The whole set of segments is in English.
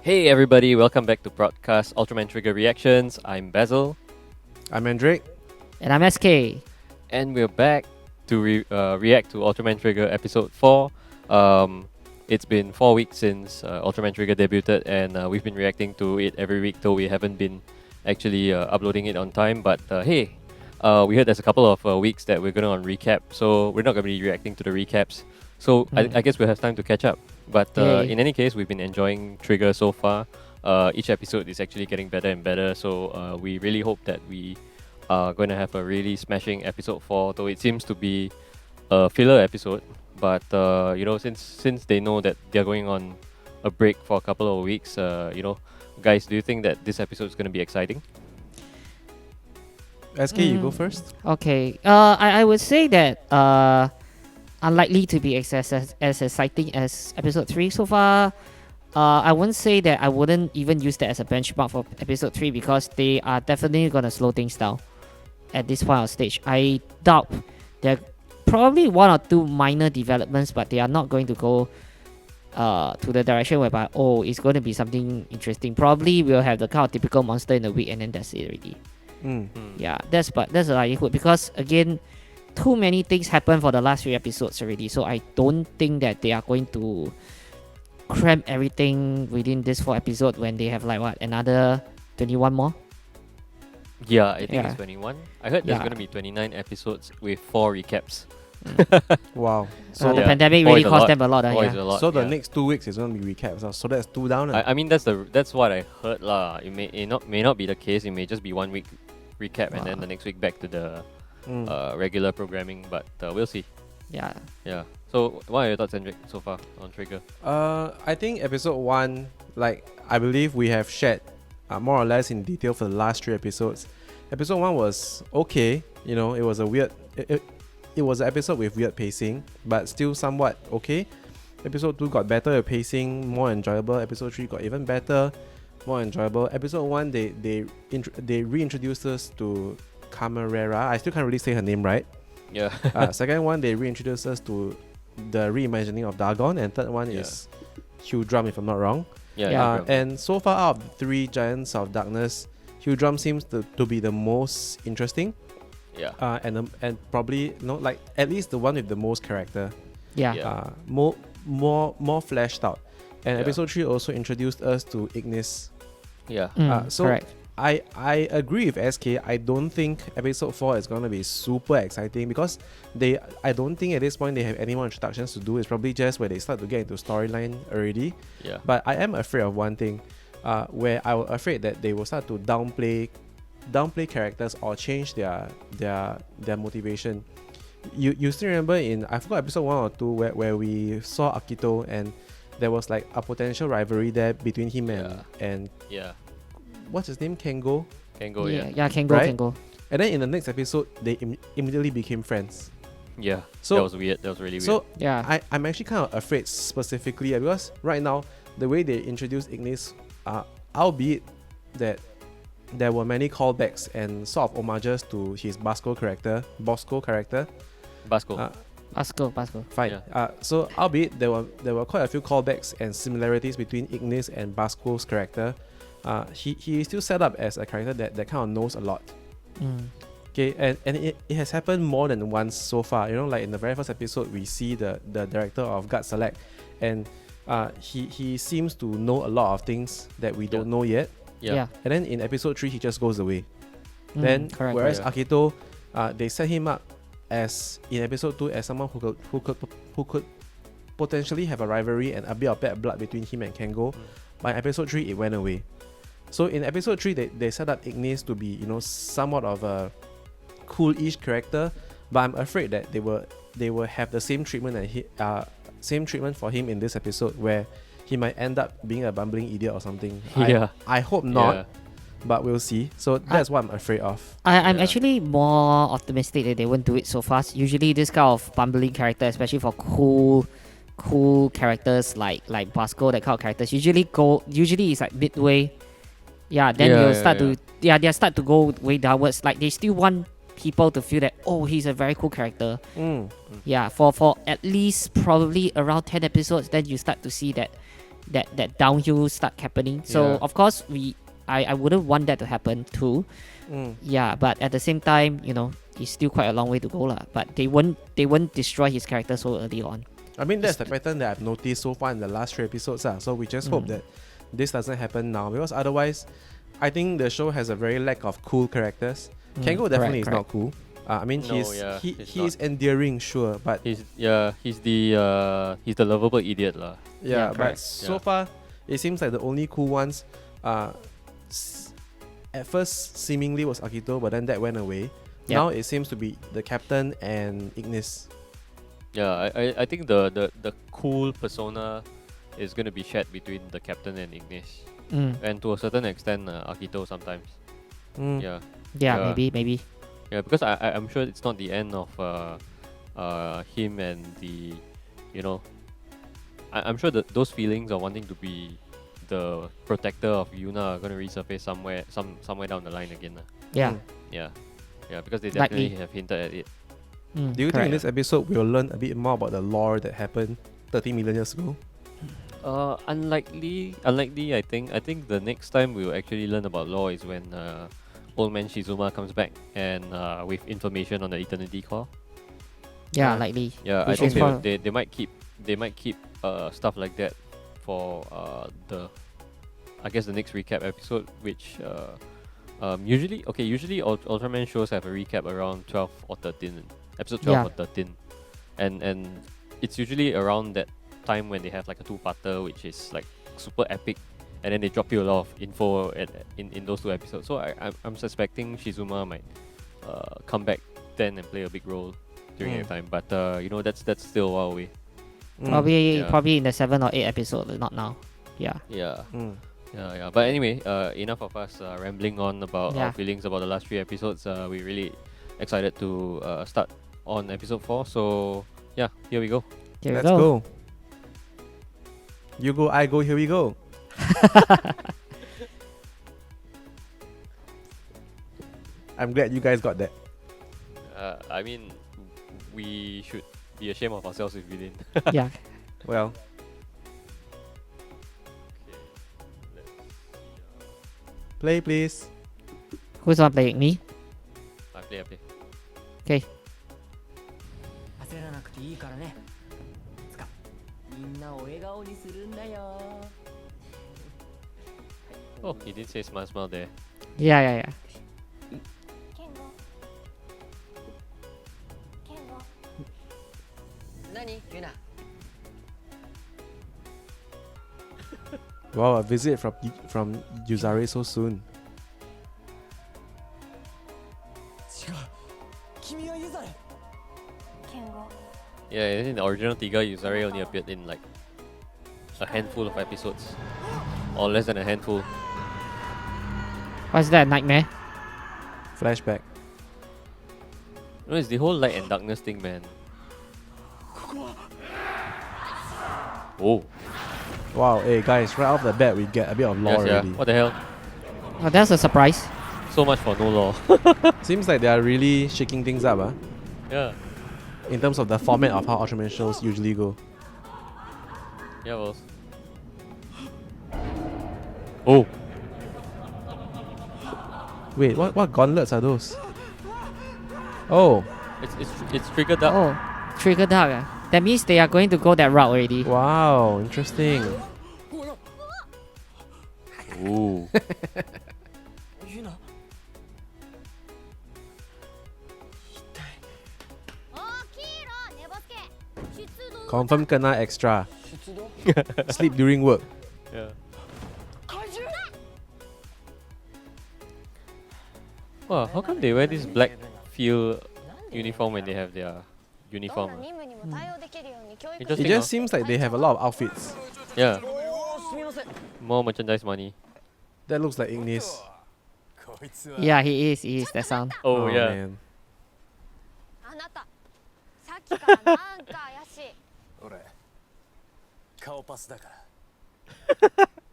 Hey everybody, welcome back to Prod.cast Ultraman Trigger Reactions. I'm Basil. I'm Hendrik. And I'm SK. And we're back to react to Ultraman Trigger episode 4. It's been 4 weeks since Ultraman Trigger debuted, and we've been reacting to it every week, though we haven't been actually uploading it on time. But we heard there's a couple of weeks that we're going to recap, so we're not going to be reacting to the recaps. So I guess we'll have time to catch up. But in any case, we've been enjoying Trigger so far. Each episode is actually getting better and better, so we really hope that we are going to have a really smashing episode 4, though it seems to be a filler episode. But since they know that they're going on a break for a couple of weeks, guys, do you think that this episode is going to be exciting? SK, you go first. Okay. I would say that unlikely to be as exciting as episode 3 so far. I wouldn't say that I wouldn't even use that as a benchmark for episode 3 because they are definitely gonna slow things down at this point of stage. I doubt there are probably one or two minor developments, but they are not going to go to the direction whereby it's going to be something interesting. Probably we'll have the kind of typical monster in the week and then that's it already. Yeah, that's a likelihood because again, too many things happen for the last 3 episodes already, so I don't think that they are going to cram everything within this 4 episodes when they have another 21 more. Yeah, I think it's 21. I heard there's going to be 29 episodes with 4 recaps. Wow. So the pandemic really cost them a lot. So the next 2 weeks is going to be recaps. So that's 2 down. I mean that's what I heard lah. It may not be the case. It may just be 1 week recap and then the next week back to the regular programming. But we'll see. Yeah. So what are your thoughts, Hendrik, so far on Trigger? I think episode 1, I believe we have shared more or less in detail for the last 3 episodes. Episode 1 was okay. It was a weird. It was an episode with weird pacing, but still somewhat okay. Episode 2 got better at pacing, more enjoyable. Episode 3 got even better, more enjoyable. Episode 1 they reintroduced us to Camarera. I still can't really say her name right. Yeah. Second one, they reintroduced us to the reimagining of Dagon, and third one is Hugh Drum, if I'm not wrong. And so far out of the 3 Giants of Darkness, Hugh Drum seems to be the most interesting. Yeah. And probably at least the one with the most character. More fleshed out. And episode 3 also introduced us to Ignis. Yeah. So correct. I agree with SK. I don't think episode 4 is going to be super exciting because I don't think at this point they have any more introductions to do. It's probably just where they start to get into storyline already. Yeah. But I am afraid of one thing, where I'm afraid that they will start to downplay characters or change their motivation. You still remember I forgot episode 1 or 2 where we saw Akito and there was a potential rivalry there between him and what's his name? Kengo? Kengo, Kengo, right? Kengo. And then in the next episode, they immediately became friends. Yeah, so that was weird. That was really weird. So I'm actually kind of afraid specifically because right now, the way they introduced Ignis, albeit that there were many callbacks and sort of homages to his Bosco character. Basco. Fine. So albeit there were quite a few callbacks and similarities between Ignis and Bosco's character. He is still set up as a character that kind of knows a lot. Okay, and it has happened more than once so far. In the very first episode, we see the director of Gut Select, and he seems to know a lot of things that we don't know yet. Yeah. And then in episode 3, he just goes away. Whereas Akito, they set him up as in episode 2 as someone who could potentially have a rivalry and a bit of bad blood between him and Kengo. By episode 3, it went away. So in episode 3, they set up Ignis to be, somewhat of a cool-ish character, but I'm afraid that they will have the same treatment for him in this episode, where he might end up being a bumbling idiot or something. I hope not, but we'll see. So that's what I'm afraid of. I'm actually more optimistic that they won't do it so fast. Usually this kind of bumbling character, especially for cool characters like Bosco, that kind of characters, usually it's midway. Then they'll start to go way downwards. They still want people to feel that he's a very cool character. For at least probably around 10 episodes, then you start to see that that downhill start happening. So of course I wouldn't want that to happen too. Yeah, but at the same time, it's still quite a long way to go lah. But they won't destroy his character so early on. I mean, that's the pattern that I've noticed so far in the last 3 episodes. So we just hope that this doesn't happen now, because otherwise, I think the show has a very lack of cool characters. Kengo definitely is not cool. I mean, he is endearing, sure, but he's the lovable idiot lah. Yeah, but so far, it seems like the only cool ones, at first seemingly was Akito, but then that went away. Yeah. Now it seems to be the captain and Ignis. Yeah, I think the cool persona is going to be shared between the captain and Ignis, and to a certain extent Akito sometimes. Yeah, maybe. Yeah, because I'm sure it's not the end of him and the, I'm sure that those feelings of wanting to be the protector of Yuna are going to resurface somewhere down the line again. Yeah, because they definitely have hinted at it. Do you think in this episode we'll learn a bit more about the lore that happened 30 million years ago? Unlikely. I think the next time we'll actually learn about lore is when Old Man Shizuma comes back and with information on the Eternity Core. Yeah, likely. Yeah, I think they might keep stuff like that for the next recap episode, which usually Ultraman shows have a recap around 12 or 13, episode 12 or 13, and it's usually around that time when they have like a 2-parter, which is like super epic, and then they drop you a lot of info in those 2 episodes. So I'm suspecting Shizuma might come back then and play a big role during that time, but that's still a while away. Probably in the 7 or 8 episode, not now. Yeah. But anyway, enough of us rambling on about our feelings about the last 3 episodes. We're really excited to start on episode 4. So yeah, here we go. Let's go. You go, I go, here we go. I'm glad you guys got that. I mean, we should be ashamed of ourselves if we didn't. Yeah. Well. Play, please. Who's not playing? Me? I play. Okay. Oh, he did say smile there. Yeah. Wow, a visit from Yuzare so soon. Yeah, in the original Tiga, Yuzare only appeared in like a handful of episodes, or less than a handful. What's that, nightmare? Flashback. No, it's the whole light and darkness thing, man. Oh. Wow, hey guys, right off the bat we get a bit of lore already. What the hell? Oh, that's a surprise. So much for no lore. Seems like they are really shaking things up, Yeah. in terms of the format of how Ultraman shows usually go. Yeah, boss. Oh. Wait, what gauntlets are those? Oh. It's Trigger Dark. Oh, Trigger Dark. That means they are going to go that route already. Wow, interesting. Ooh. Confirm kena extra. Sleep during work. Yeah. Wow, how come they wear this black field uniform when they have their uniform? It just seems like they have a lot of outfits. Yeah. More merchandise money. That looks like Ignis. Yeah, he is that sound. Oh yeah. Man.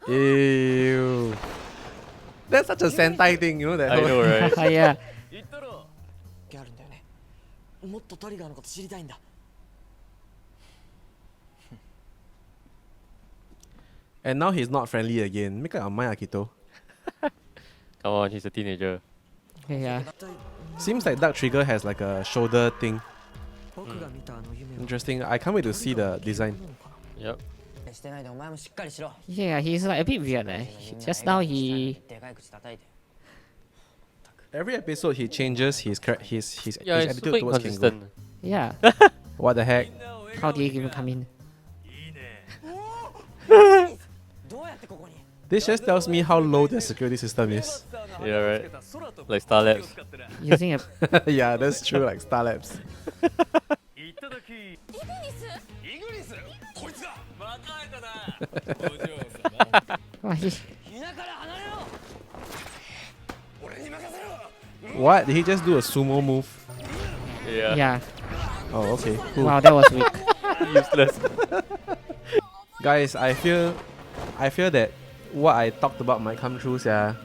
Ew. That's such a Sentai thing, you know that? I know, right? Yeah. And now he's not friendly again. Make up your mind, Akito. Come on, he's a teenager. Yeah. Seems like Dark Trigger has like a shoulder thing. Interesting. I can't wait to see the design. Yep. Yeah, he's like a bit weird. Just now he. Every episode he changes his Yeah, his it's attitude super towards Kengo. inconsistent. Yeah. What the heck? How did he even come in? This just tells me how low their security system is. Yeah, right. Like Star Labs. Using a. Yeah, that's true, like Star Labs. Why he- What? Did he just do a sumo move? Yeah. Yeah. Oh, okay. Cool. Wow, that was weak. Useless. Guys, I feel that what I talked about might come true, yeah.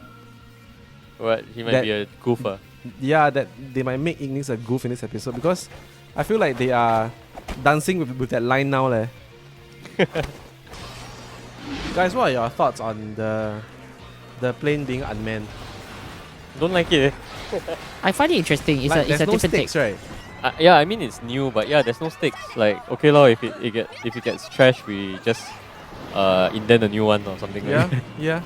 What? He might That- be a goofer. Yeah, that they might make Ignis a goof in this episode because I feel like they are dancing with that line now, leh. Guys, what are your thoughts on the plane being unmanned? Don't like it. I find it interesting. It's Like, a there's no different stakes, take. right? Yeah, I mean it's new, but yeah, there's no stakes. Like okay, lor, if it gets trashed, we just indent a new one or something. Yeah, Like that. yeah.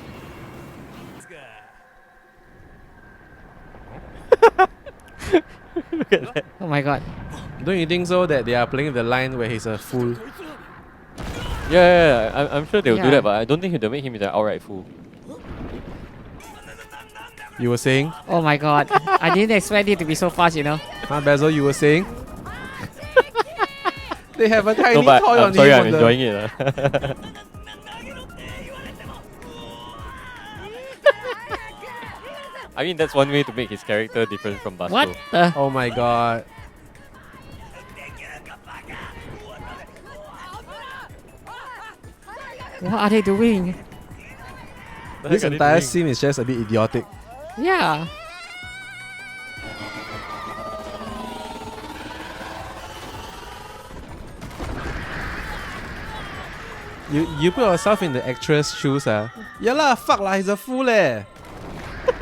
Look at that. Oh my god. Don't you think so that they are playing the line where he's a fool? Yeah, I'm sure they'll do Yeah. that, but I don't think they'll make him the outright fool. You were saying? Oh my god. I didn't expect it to be so fast, you know. Huh, Basil, you were saying? They have a tiny No, but toy I'm on sorry, him I'm on the- enjoying it. I mean, that's one way to make his character different from Basto. What the? Oh my god. What are they doing? The This heck are they entire doing? scene is just a bit idiotic. Yeah. You put yourself in the actress' shoes, Yeah lah, fuck lah, he's a fool leh.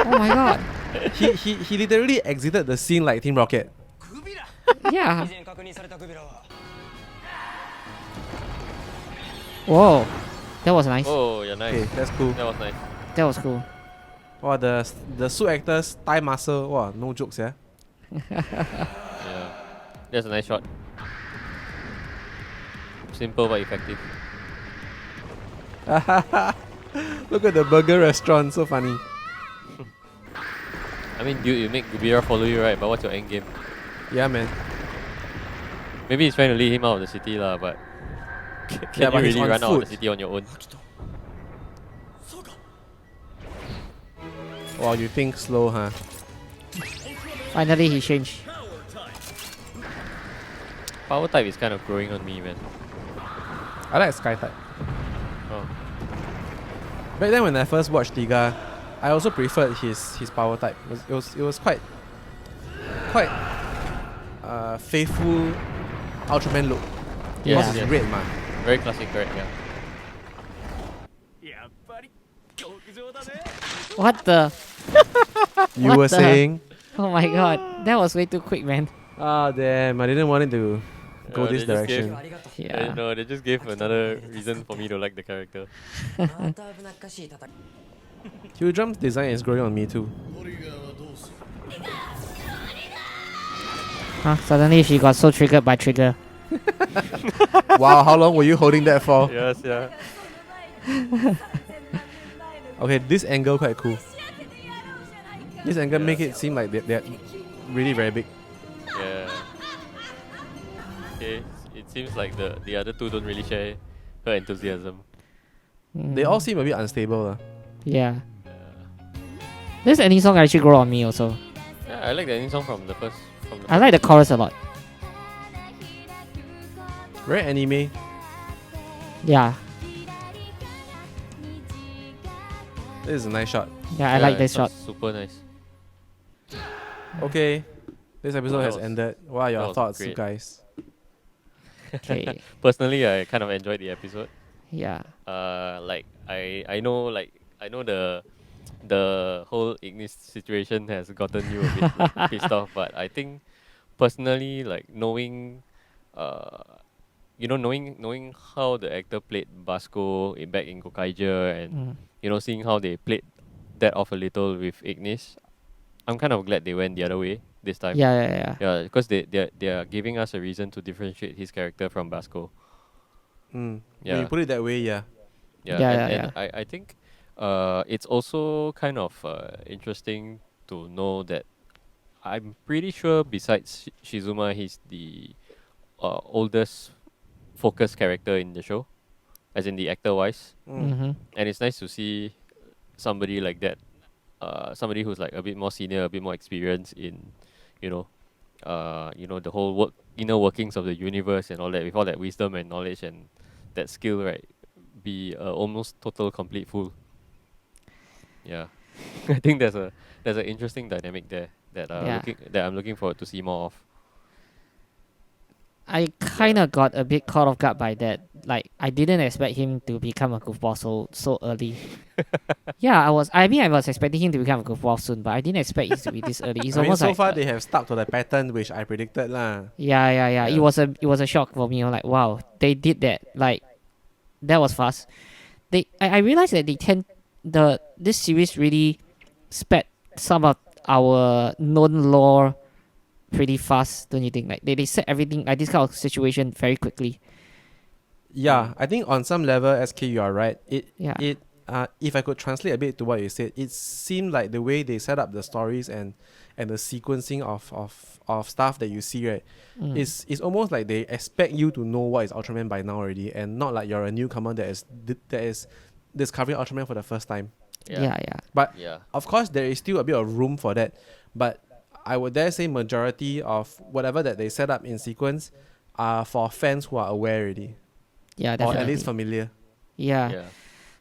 Oh my god. He literally exited the scene like Team Rocket. Yeah. Whoa. That was nice. Oh, yeah, nice. Okay, that's cool. That was nice. That was cool. Wow, the suit actor's thigh muscle, wow, no jokes, yeah. Yeah, that's a nice shot. Simple but effective. Look at the burger restaurant, so funny. I mean, dude, you make Gubira follow you, right? But what's your end game? Yeah, man. Maybe he's trying to lead him out of the city, lah. But can Yeah, you but he's really on run out of the foot. city on your own? Wow, you think slow, huh? Finally he changed. Power type is kind of growing on me, man. I like Sky type. Oh, Back then when I first watched Tiga, I also preferred his power type. It was quite faithful Ultraman look. Yeah. Because it's red, man. very classic, correct? Yeah. What the? You What were the- saying? Oh my god. That was way too quick, man. Ah, damn! I didn't want it to go this they just direction. Yeah. No, they just gave another reason for me to like the character. Drum's design is growing on me too. Huh? Suddenly she got so triggered by trigger. Wow, how long were you holding that for? Yes, yeah. Okay, this angle quite cool. This angle make it seem like they're really very big. Yeah. Okay, it seems like the other two don't really share her enthusiasm. They all seem a bit unstable. Yeah. This ending song actually grow on me also. Yeah, I like the ending song from the I like the chorus a lot. Very anime. Yeah. This is a nice shot. Yeah, I like this it shot. was super nice. Okay, this episode That has was- ended. What are that your was thoughts, you great. guys? Okay. Personally, I kind of enjoyed the episode. Yeah. Like I know the whole Ignis situation has gotten you a bit like pissed off, but I think personally, like knowing, uh, knowing how the actor played Basco back in Gokaiger, and Mm. seeing how they played that off a little with Ignis, I'm kind of glad they went the other way this time. Yeah, yeah, yeah. Yeah, because they are giving us a reason to differentiate his character from Basco. When you Yeah, put it that way, yeah. yeah, Yeah, and yeah, and yeah. I think it's also kind of interesting to know that I'm pretty sure besides Shizuma, he's the oldest focus character in the show, as in the actor wise. Mm. Mm-hmm. And it's nice to see somebody like that, somebody who's like a bit more senior, a bit more experienced in, you know, the whole inner workings of the universe and all that, with all that wisdom and knowledge and that skill, right? Be almost total complete fool. Yeah, I think there's an interesting dynamic there Yeah. that I'm looking forward to see more of. I kind Yeah. of got a bit caught off guard by that. Like, I didn't expect him to become a goofball so early. Yeah, I was expecting him to become a goofball soon, but I didn't expect it to be this early. It's I mean, almost so like, far they have stuck to the pattern which I predicted lah. yeah, yeah, yeah. Yeah. It was a shock for me. I'm like, wow, they did that. Like, that was fast. I realized that this series really sped some of our known lore pretty fast, don't you think? Like, they set everything like this kind of situation very quickly. Yeah, I think on some level, SK, you are right. Yeah. If I could translate a bit to what you said, it seemed like the way they set up the stories and the sequencing of stuff that you see, right, is almost like they expect you to know what is Ultraman by now already, and not like you're a newcomer that is discovering Ultraman for the first time. Yeah, yeah. But Yeah. of course, there is still a bit of room for that. But I would dare say majority of whatever that they set up in sequence are for fans who are aware already, Yeah, or definitely. at least familiar. Yeah. Yeah.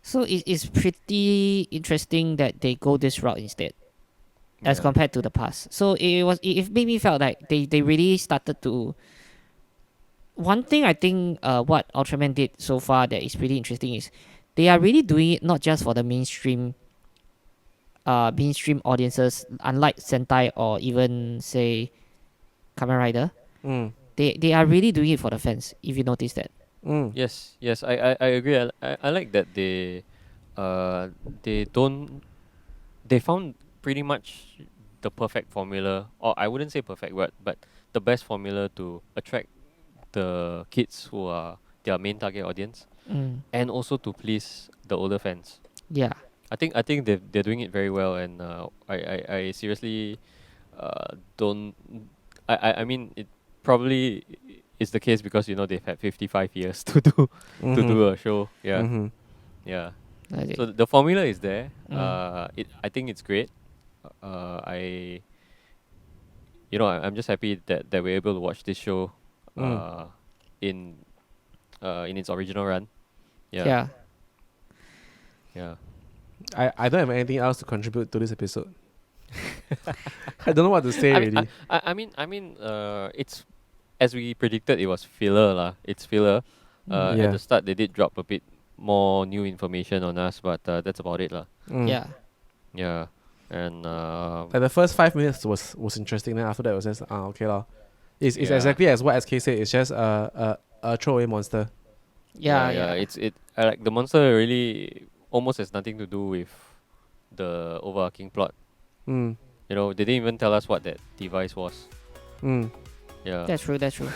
So it's pretty interesting that they go this route instead, as Yeah. compared to the past. So it made me felt like they really started to. One thing I think what Ultraman did so far that is pretty interesting is they are really doing it not just for the mainstream audiences, unlike Sentai or even say Kamen Rider. Mm. They are really doing it for the fans. If you notice that. Mm. Yes, I agree. I like that they don't they found pretty much the perfect formula, or I wouldn't say perfect, but the best formula to attract the kids who are their main target audience, and also to please the older fans. Yeah. I think they're doing it very well, and I seriously don't. I mean, it probably is the case because they've had 55 years to do a show. Yeah. Mm-hmm. Yeah. Okay. So the formula is there. Mm. I think it's great. I I'm just happy that we're able to watch this show in its original run. Yeah. Yeah. Yeah. I don't have anything else to contribute to this episode. I don't know what to say already. I mean, it's as we predicted. It was filler lah. It's filler. At Yeah. the start, they did drop a bit more new information on us, but that's about it lah. Yeah. Yeah, and Like the first 5 minutes was interesting. Then after that it was just okay lah. It's Yeah. exactly as what SK said. It's just a throwaway monster. Yeah. I like the monster really almost has nothing to do with the overarching plot. Mm. They didn't even tell us what that device was. Mm. Yeah. That's true. That's true.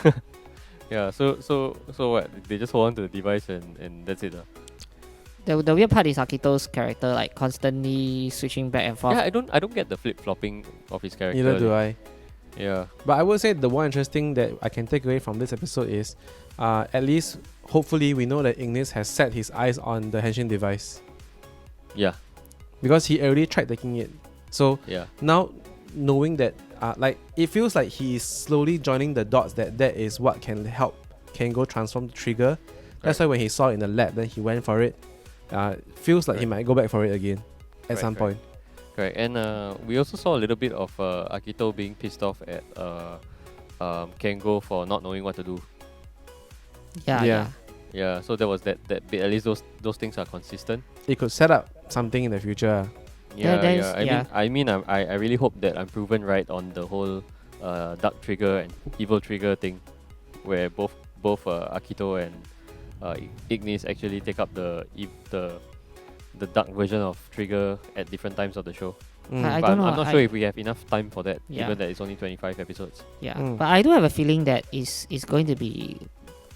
Yeah. So what? They just hold on to the device and that's it. The weird part is Akito's character like constantly switching back and forth. Yeah, I don't get the flip flopping of his character. Neither do I. Yeah. But I would say the one interesting that I can take away from this episode is, at least hopefully we know that Ignis has set his eyes on the Henshin device Yeah. because he already tried taking it. So Yeah. now knowing that, like it feels like he is slowly joining the dots that is what can help Kengo transform the trigger. That's why when he saw it in the lab, then he went for it. Feels like he might go back for it again at some point. Correct. And we also saw a little bit of Akito being pissed off at Kengo for not knowing what to do. Yeah. Yeah, so that was that bit. At least those things are consistent. It could set up something in the future. I mean, I really hope that I'm proven right on the whole Dark Trigger and Evil Trigger thing, where both Akito and Ignis actually take up the dark version of Trigger at different times of the show. I But don't know. I'm not sure if we have enough time for that, Yeah. given that it's only 25 episodes. Yeah, but I do have a feeling that is going to be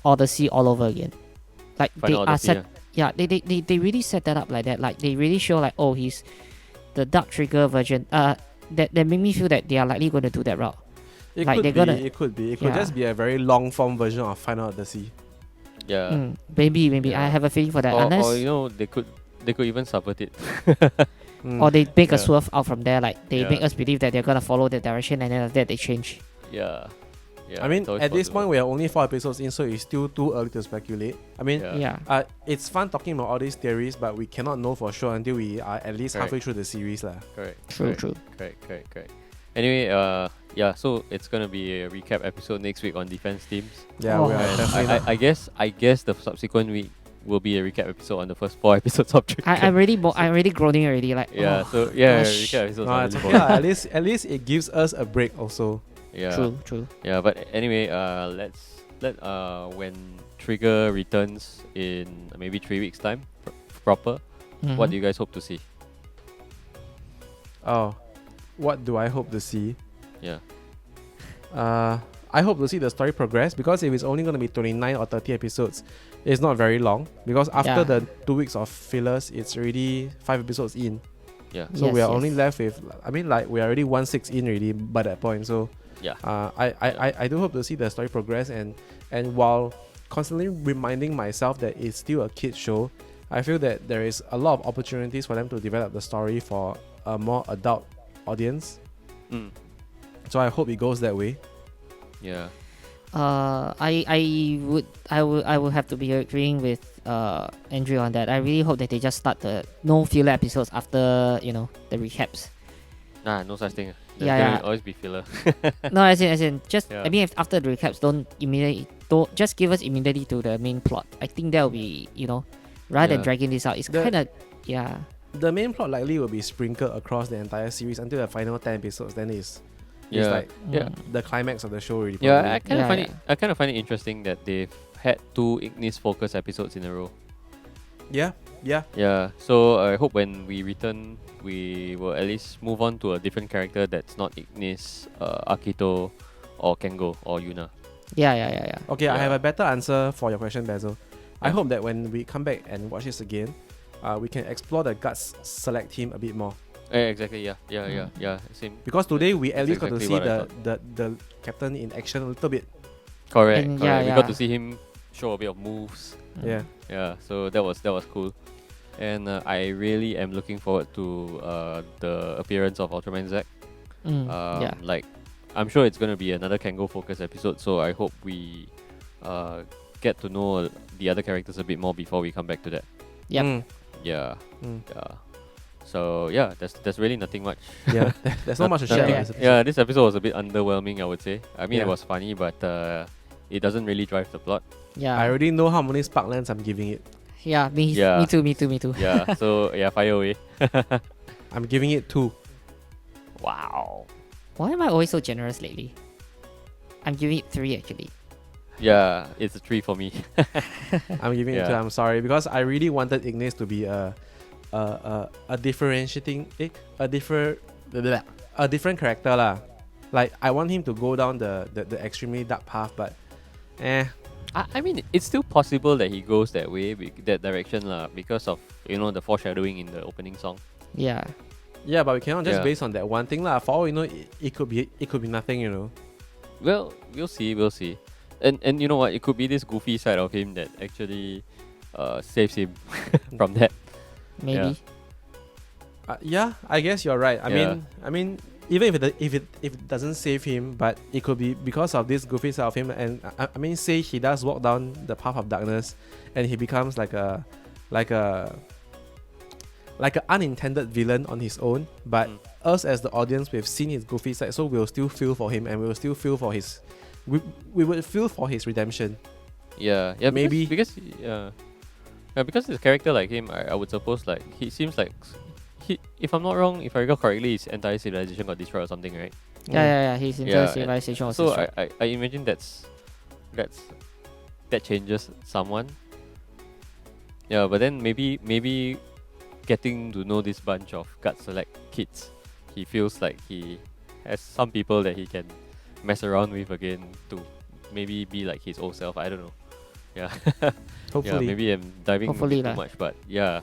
Odyssey all over again. Like Final they are Odyssey, set. Yeah, they really set that up like that. Like they really show like, oh, he's the Dark Trigger version. That made me feel that they are likely going to do that route. It Like, could they're be. gonna- It could be. It could Yeah. just be a very long form version of Final Odyssey. Yeah. Maybe Yeah. I have a feeling for that. Or Unless you know, they could even subvert it. or they make a Yeah. swerve out from there. Like they Yeah. make us believe that they're gonna follow the direction, and then after that they change. Yeah. Yeah. I mean, it's always at this possible. point, we are only 4 episodes in, so it's still too early to speculate. I mean, Yeah. it's fun talking about all these theories, but we cannot know for sure until we are at least halfway through the series. Correct. True. Correct. Anyway, yeah, so it's gonna be a recap episode next week on defense teams. Yeah, Oh. we are And definitely not. I guess the subsequent week will be a recap episode on the first 4 episodes of Trigger. I'm really groaning already. Like Yeah, oh, so yeah, gosh. recap episodes No, are it's really okay. boring. At least it gives us a break also. Yeah. True. Yeah, but anyway, let when Trigger returns in maybe 3 weeks time, proper. What do you guys hope to see? Oh, what do I hope to see? Yeah. I hope to see the story progress, because if it's only going to be 29 or 30 episodes, it's not very long. Because after Yeah. the 2 weeks of fillers, it's already 5 episodes in. Yeah. So Yes, we are yes. only left with, I mean, like, we are already 1/6 in already by that point. So Yeah. I do hope to see the story progress, and while constantly reminding myself that it's still a kids show, I feel that there is a lot of opportunities for them to develop the story for a more adult audience. Mm. So I hope it goes that way. Yeah. I would have to be agreeing with Andrew on that. I really hope that they just start the no filler episodes after the recaps. Nah, no such thing. There's Yeah, gonna yeah. always be filler. No, as in just Yeah. I mean, if after the recaps, don't just give us immediately to the main plot. I think that will be rather than Yeah. dragging this out. It's The- kind of yeah. The main plot likely will be sprinkled across the entire series until the final 10 episodes. Then it's Yeah. like Yeah. the climax of the show already. Yeah, probably. I kind of Yeah, find yeah. it. I kind of find it interesting that they've had 2 Ignis focus episodes in a row. Yeah. Yeah, so I hope when we return, we will at least move on to a different character that's not Ignis, Akito, or Kengo, or Yuna. Yeah. Okay, I Yeah. have a better answer for your question, Basil. I Yeah. hope that when we come back and watch this again, we can explore the Guts Select team a bit more. Exactly, yeah. Same. Because today we at That's least got to exactly see what I the captain in action a little bit. Correct. And We yeah. got to see him show a bit of moves. Yeah. Yeah, so that was cool. And I really am looking forward to the appearance of Ultraman Zack. Yeah. Like, I'm sure it's going to be another Kengo focus episode, so I hope we get to know the other characters a bit more before we come back to that. Yep. Yeah. Mm. Yeah. So yeah, there's really nothing much. Yeah. There's not much to share. Nothing- on this episode. Yeah, this episode was a bit underwhelming, I would say. I mean, Yeah. it was funny, but it doesn't really drive the plot. Yeah. I already know how many Sparklands I'm giving it. Yeah. Me Yeah. Me too. Yeah. So yeah, fire away. I'm giving it 2. Wow. Why am I always so generous lately? I'm giving it 3 actually. Yeah, it's a 3 for me. I'm giving it 2. Yeah. I'm sorry, because I really wanted Ignis to be a differentiating a different character lah. Like, I want him to go down the extremely dark path, but I mean, it's still possible that he goes that way, that direction lah, because of the foreshadowing in the opening song. Yeah. yeah, but we cannot just Yeah. base on that one thing lah. For all you know, it could be nothing. Well, we'll see. And you know what? It could be this goofy side of him that actually saves him from that. Maybe. Yeah, I guess you're right. Yeah. I mean, even if it doesn't save him, but it could be because of this goofy side of him. And I mean, say he does walk down the path of darkness, and he becomes like a unintended villain on his own. But us as the audience, we've seen his goofy side, so we'll still feel for him, and we'll still feel for his. We would feel for his redemption. Yeah, yeah, Maybe. because his character like him, I would suppose like he seems like if I'm not wrong, if I recall correctly, his entire civilization got destroyed or something, right? Yeah. His entire Yeah, civilization was So destroyed. I imagine that changes someone. Yeah, but then maybe getting to know this bunch of gut select kids, he feels like he has some people that he can mess around with again to maybe be like his old self. I don't know. Yeah. Hopefully. Yeah, maybe I'm diving a Hopefully bit too much, but yeah.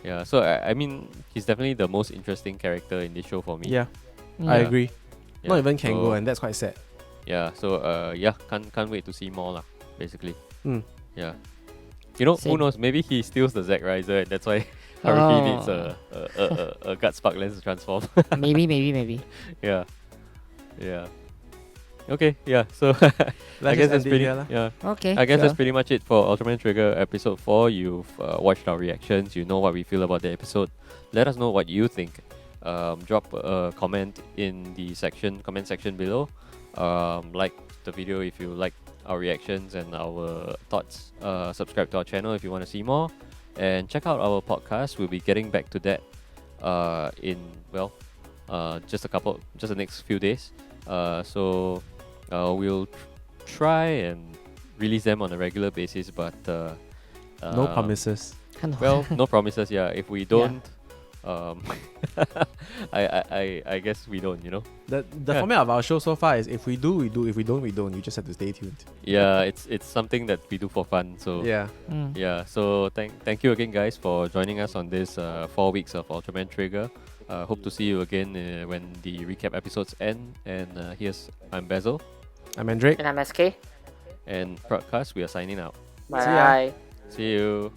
Yeah, so I mean, he's definitely the most interesting character in this show for me. Yeah, Mm. I agree. Yeah, Not even Kengo, so, and that's quite sad. yeah. So yeah, can't wait to see more lah. Basically. Mm. Yeah. You know, Same. who knows? Maybe he steals the Zack Riser, and that's why Haruki needs Oh. a gut spark lens to transform. maybe. Yeah. Yeah. Okay. Yeah. So I Let's guess just that's end it pretty. here lah. Yeah. Okay. I guess that's sure. pretty much it for Ultraman Trigger episode 4. You've watched our reactions. You know what we feel about the episode. Let us know what you think. Drop a comment in the comment section below. Like the video if you like our reactions and our thoughts. Subscribe to our channel if you want to see more. And check out our podcast. We'll be getting back to that in just the next few days. So we'll try and release them on a regular basis, but No promises. well, no promises. Yeah, if we don't, I guess we don't. You know. The Yeah. format of our show so far is if we do, we do. If we don't, we don't. You just have to stay tuned. Yeah, it's something that we do for fun. So Yeah. Mm. yeah. So thank you again, guys, for joining us on this 4 weeks of Ultraman Trigger. Hope to see you again when the recap episodes end. And I'm Basil I'm Mandrake. And I'm SK. and Prod.cast. We are signing out. Bye. See you.